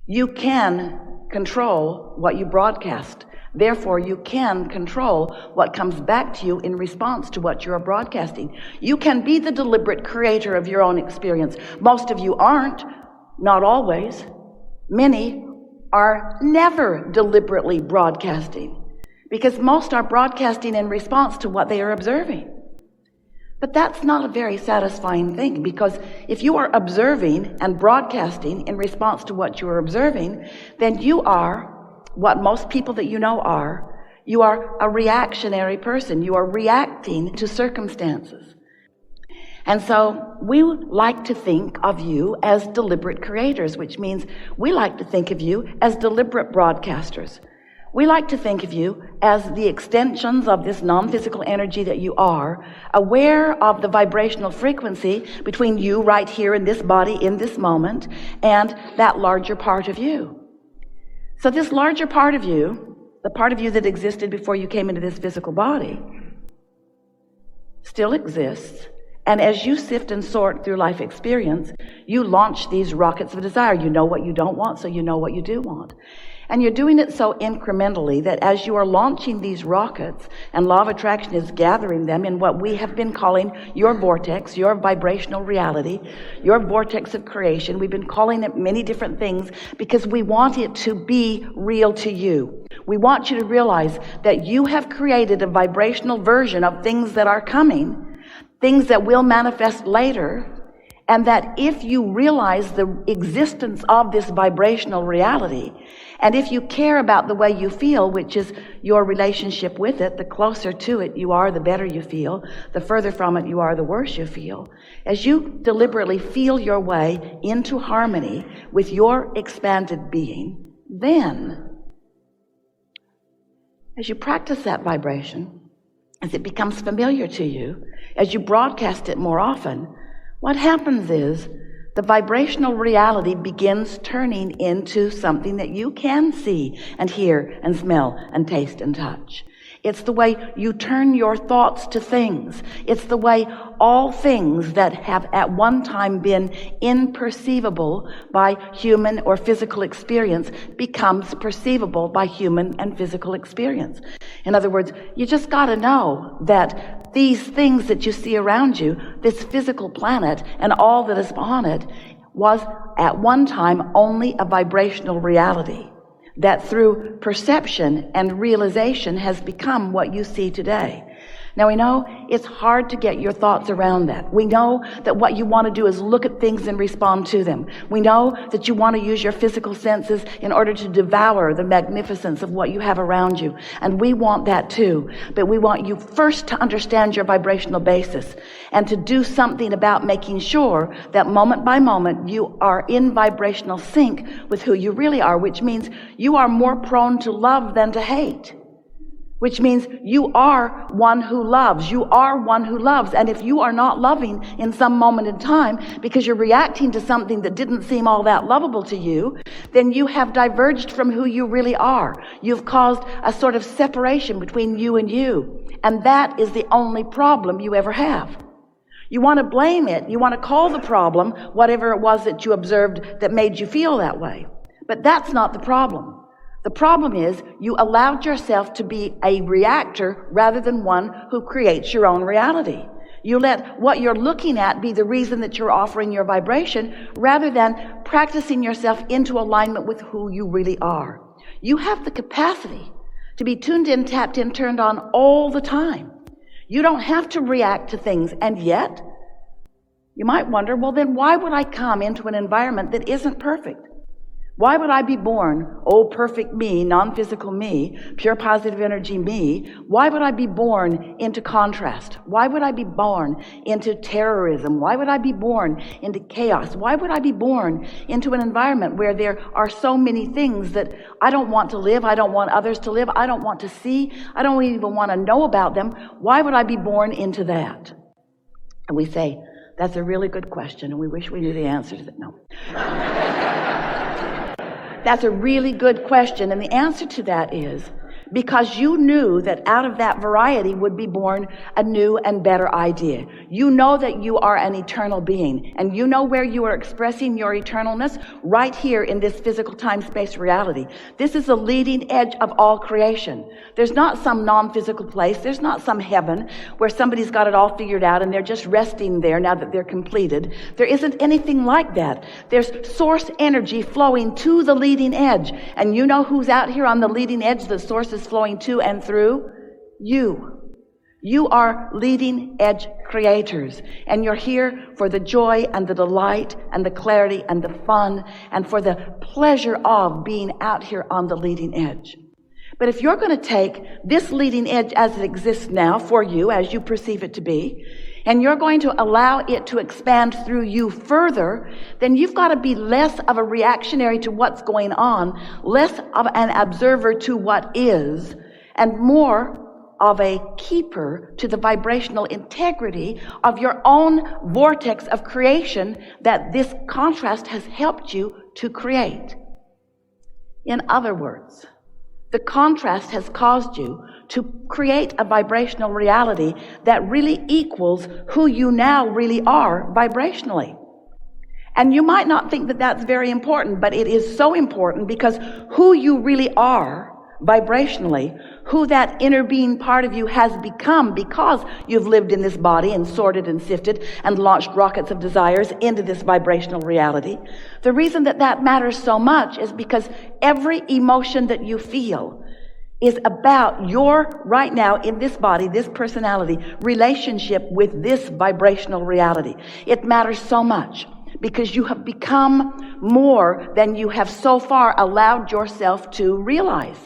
You can control what you broadcast. Therefore, you can control what comes back to you in response to what you're broadcasting. You can be the deliberate creator of your own experience. Most of you aren't, not always. Many are never deliberately broadcasting, because most are broadcasting in response to what they are observing. But that's not a very satisfying thing, because if you are observing and broadcasting in response to what you are observing, then you are what most people that you know are. You are a reactionary person. You are reacting to circumstances. And so we like to think of you as deliberate creators, which means we like to think of you as deliberate broadcasters. We like to think of you as the extensions of this non-physical energy that you are, aware of the vibrational frequency between you right here in this body, in this moment, and that larger part of you. So this larger part of you, the part of you that existed before you came into this physical body, still exists. And as you sift and sort through life experience, you launch these rockets of desire. You know what you don't want, so you know what you do want. And you're doing it so incrementally that as you are launching these rockets, and law of attraction is gathering them in what we have been calling your vortex, your vibrational reality, your vortex of creation. We've been calling it many different things because we want it to be real to you. We want you to realize that you have created a vibrational version of things that are coming, things that will manifest later, and that if you realize the existence of this vibrational reality, and if you care about the way you feel, which is your relationship with it, the closer to it you are, the better you feel. The further from it you are, the worse you feel. As you deliberately feel your way into harmony with your expanded being, then, as you practice that vibration, as it becomes familiar to you, as you broadcast it more often, what happens is the vibrational reality begins turning into something that you can see and hear and smell and taste and touch. It's the way you turn your thoughts to things. It's the way all things that have at one time been imperceivable by human or physical experience becomes perceivable by human and physical experience. In other words, you just got to know that these things that you see around you, this physical planet and all that is on it, was at one time only a vibrational reality that through perception and realization has become what you see today. Now we know it's hard to get your thoughts around that. We know that what you want to do is look at things and respond to them. We know that you want to use your physical senses in order to devour the magnificence of what you have around you. And we want that too. But we want you first to understand your vibrational basis and to do something about making sure that moment by moment you are in vibrational sync with who you really are, which means you are more prone to love than to hate. Which means you are one who loves. You are one who loves. And if you are not loving in some moment in time because you're reacting to something that didn't seem all that lovable to you, then you have diverged from who you really are. You've caused a sort of separation between you and you. And that is the only problem you ever have. You want to blame it. You want to call the problem whatever it was that you observed that made you feel that way. But that's not the problem. The problem is you allowed yourself to be a reactor rather than one who creates your own reality. You let what you're looking at be the reason that you're offering your vibration rather than practicing yourself into alignment with who you really are. You have the capacity to be tuned in, tapped in, turned on all the time. You don't have to react to things, and yet you might wonder, well, then why would I come into an environment that isn't perfect? Why would I be born, oh, perfect me, non-physical me, pure positive energy me? Why would I be born into contrast? Why would I be born into terrorism? Why would I be born into chaos? Why would I be born into an environment where there are so many things that I don't want to live, I don't want others to live, I don't want to see, I don't even want to know about them? Why would I be born into that? And we say, that's a really good question, and we wish we knew the answer to that. No. That's a really good question, and the answer to that is because you knew that out of that variety would be born a new and better idea. You know that you are an eternal being, and you know where you are expressing your eternalness right here in this physical time-space reality. This is the leading edge of all creation. There's not some non-physical place. There's not some heaven where somebody's got it all figured out and they're just resting there now that they're completed. There isn't anything like that. There's source energy flowing to the leading edge, and you know who's out here on the leading edge the source is flowing to and through? You are leading edge creators, and you're here for the joy and the delight and the clarity and the fun and for the pleasure of being out here on the leading edge. But if you're going to take this leading edge as it exists now for you, as you perceive it to be, and you're going to allow it to expand through you further, then you've got to be less of a reactionary to what's going on, less of an observer to what is, and more of a keeper to the vibrational integrity of your own vortex of creation that this contrast has helped you to create. In other words, the contrast has caused you to create a vibrational reality that really equals who you now really are vibrationally. And you might not think that that's very important, but it is so important, because who you really are vibrationally, who that inner being part of you has become because you've lived in this body and sorted and sifted and launched rockets of desires into this vibrational reality. The reason that that matters so much is because every emotion that you feel is about your, right now in this body, this personality, relationship with this vibrational reality. It matters so much because you have become more than you have so far allowed yourself to realize.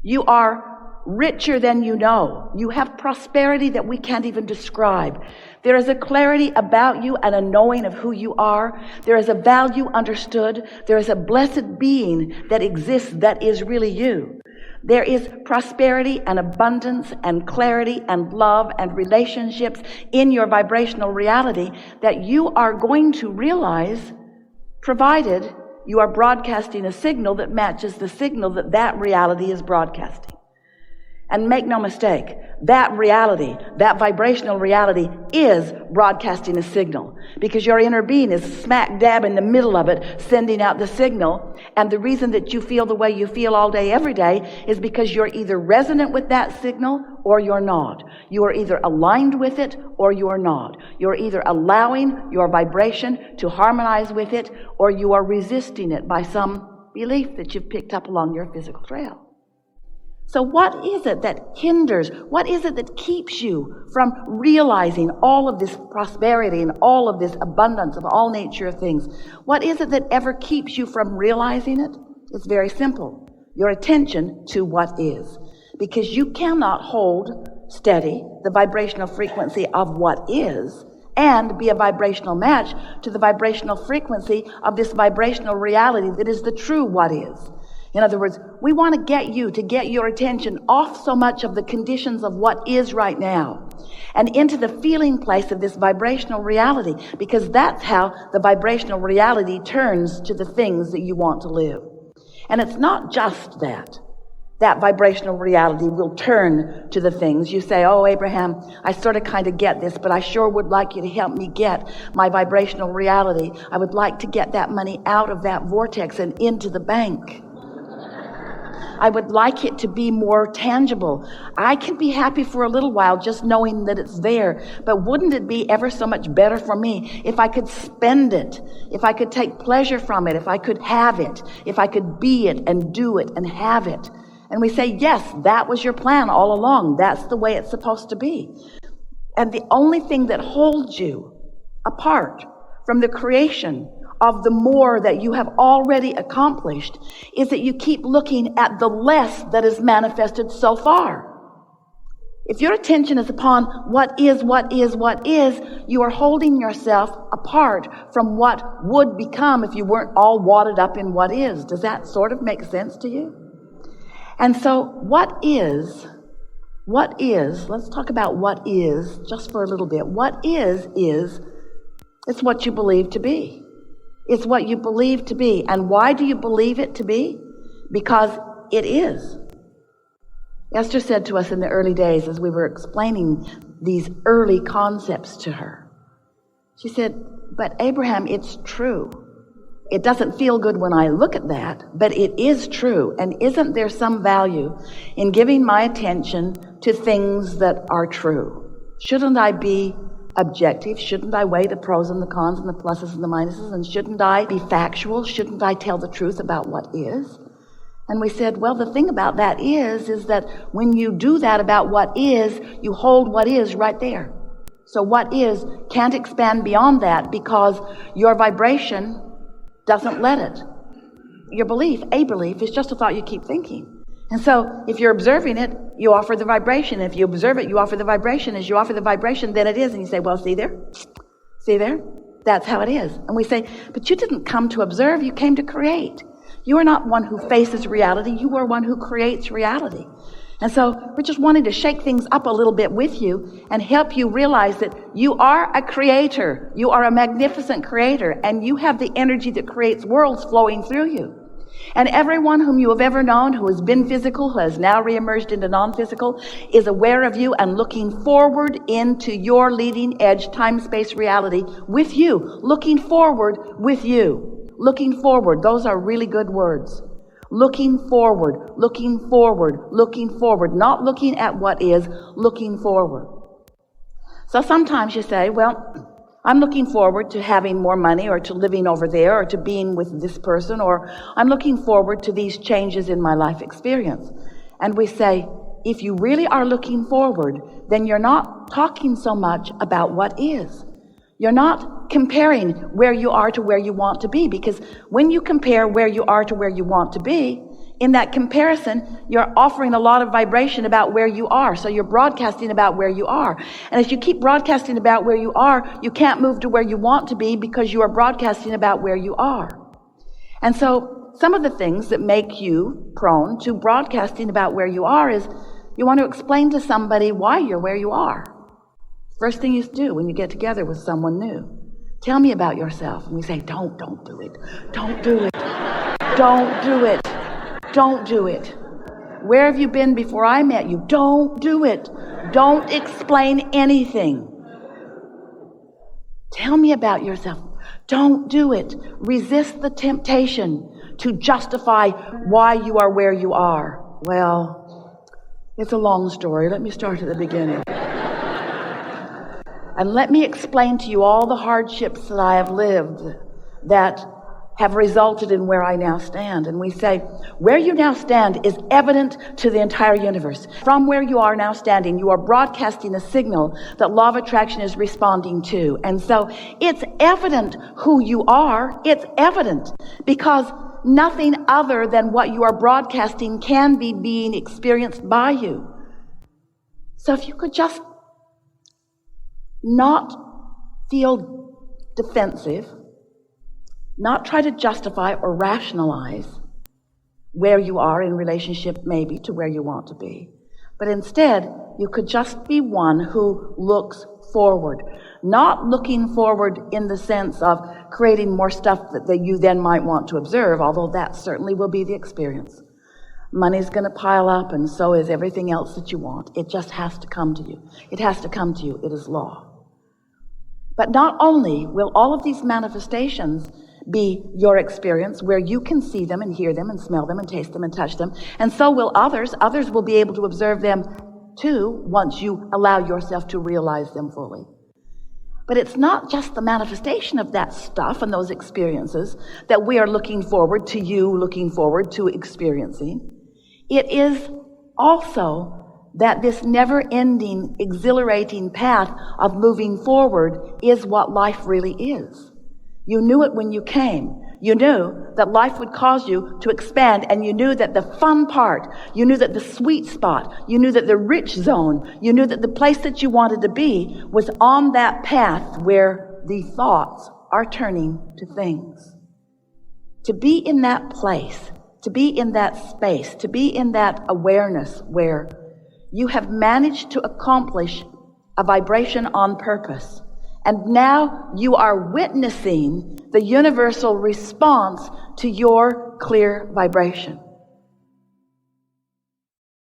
You are richer than you know. You have prosperity that we can't even describe. There is a clarity about you and a knowing of who you are. There is a value understood. There is a blessed being that exists that is really you. There is prosperity and abundance and clarity and love and relationships in your vibrational reality that you are going to realize, provided you are broadcasting a signal that matches the signal that that reality is broadcasting. And make no mistake, that reality, that vibrational reality is broadcasting a signal, because your inner being is smack dab in the middle of it, sending out the signal. And the reason that you feel the way you feel all day, every day, is because you're either resonant with that signal or you're not. You are either aligned with it or you are not. You're either allowing your vibration to harmonize with it, or you are resisting it by some belief that you've picked up along your physical trail. So what is it that hinders? What is it that keeps you from realizing all of this prosperity and all of this abundance of all nature of things? What is it that ever keeps you from realizing it? It's very simple. Your attention to what is. Because you cannot hold steady the vibrational frequency of what is and be a vibrational match to the vibrational frequency of this vibrational reality that is the true what is. In other words, we want to get you to get your attention off so much of the conditions of what is right now and into the feeling place of this vibrational reality, because that's how the vibrational reality turns to the things that you want to live. And it's not just that. That vibrational reality will turn to the things. You say, oh, Abraham, I sort of kind of get this, but I sure would like you to help me get my vibrational reality. I would like to get that money out of that vortex and into the bank. I would like it to be more tangible. I can be happy for a little while just knowing that it's there, but wouldn't it be ever so much better for me if I could spend it, if I could take pleasure from it, if I could have it, if I could be it and do it and have it? And we say, yes, that was your plan all along. That's the way it's supposed to be. And the only thing that holds you apart from the creation of the more that you have already accomplished is that you keep looking at the less that is manifested so far. If your attention is upon what is, you are holding yourself apart from what would become if you weren't all wadded up in what is. Does that sort of make sense to you? And so what is, let's talk about what is just for a little bit. What is it's what you believe to be. It's what you believe to be. And why do you believe it to be? Because it is. Esther said to us in the early days as we were explaining these early concepts to her, she said, but Abraham, it's true. It doesn't feel good when I look at that, but it is true. And isn't there some value in giving my attention to things that are true? Shouldn't I be objective? Shouldn't I weigh the pros and the cons and the pluses and the minuses? And shouldn't I be factual? Shouldn't I tell the truth about what is? And we said, well, the thing about that is that when you do that about what is, you hold what is right there. So what is can't expand beyond that because your vibration doesn't let it. Your belief, a belief, is just a thought you keep thinking. And so if you're observing it, you offer the vibration. If you observe it, you offer the vibration. As you offer the vibration, then it is. And you say, well, see there? See there? That's how it is. And we say, but you didn't come to observe, you came to create. You are not one who faces reality, you are one who creates reality. And so we're just wanting to shake things up a little bit with you and help you realize that you are a creator. You are a magnificent creator, and you have the energy that creates worlds flowing through you. And everyone whom you have ever known who has been physical, who has now reemerged into non-physical, is aware of you and looking forward into your leading edge time-space reality with you. Looking forward with you. Looking forward. Those are really good words. Looking forward, looking forward, looking forward. Not looking at what is, looking forward. So sometimes you say, well, I'm looking forward to having more money, or to living over there, or to being with this person, or I'm looking forward to these changes in my life experience. And we say, if you really are looking forward, then you're not talking so much about what is. You're not comparing where you are to where you want to be, because when you compare where you are to where you want to be, in that comparison, you're offering a lot of vibration about where you are. So you're broadcasting about where you are. And as you keep broadcasting about where you are, you can't move to where you want to be because you are broadcasting about where you are. And so some of the things that make you prone to broadcasting about where you are is you want to explain to somebody why you're where you are. First thing you do when you get together with someone new, tell me about yourself. And we say, don't do it. Don't do it. Don't do it. Don't do it. Where have you been before I met you? Don't do it. Don't explain anything. Tell me about yourself. Don't do it. Resist the temptation to justify why you are where you are. Well, it's a long story. Let me start at the beginning. And let me explain to you all the hardships that I have lived that have resulted in where I now stand. And we say, where you now stand is evident to the entire universe. From where you are now standing, you are broadcasting a signal that law of attraction is responding to. And so it's evident who you are. It's evident because nothing other than what you are broadcasting can be being experienced by you. So if you could just not feel defensive, not try to justify or rationalize where you are in relationship maybe to where you want to be, but instead you could just be one who looks forward, not looking forward in the sense of creating more stuff that you then might want to observe, although that certainly will be the experience. Money's going to pile up, and so is everything else that you want. It just has to come to you. It has to come to you. It is law. But not only will all of these manifestations be your experience where you can see them and hear them and smell them and taste them and touch them, and so will others. Others will be able to observe them too once you allow yourself to realize them fully. But it's not just the manifestation of that stuff and those experiences that we are looking forward to, you looking forward to experiencing. It is also that this never-ending, exhilarating path of moving forward is what life really is. You knew it when you came. You knew that life would cause you to expand, and you knew that the fun part, you knew that the sweet spot, you knew that the rich zone, you knew that the place that you wanted to be was on that path where the thoughts are turning to things. To be in that place, to be in that space, to be in that awareness where you have managed to accomplish a vibration on purpose. And now you are witnessing the universal response to your clear vibration.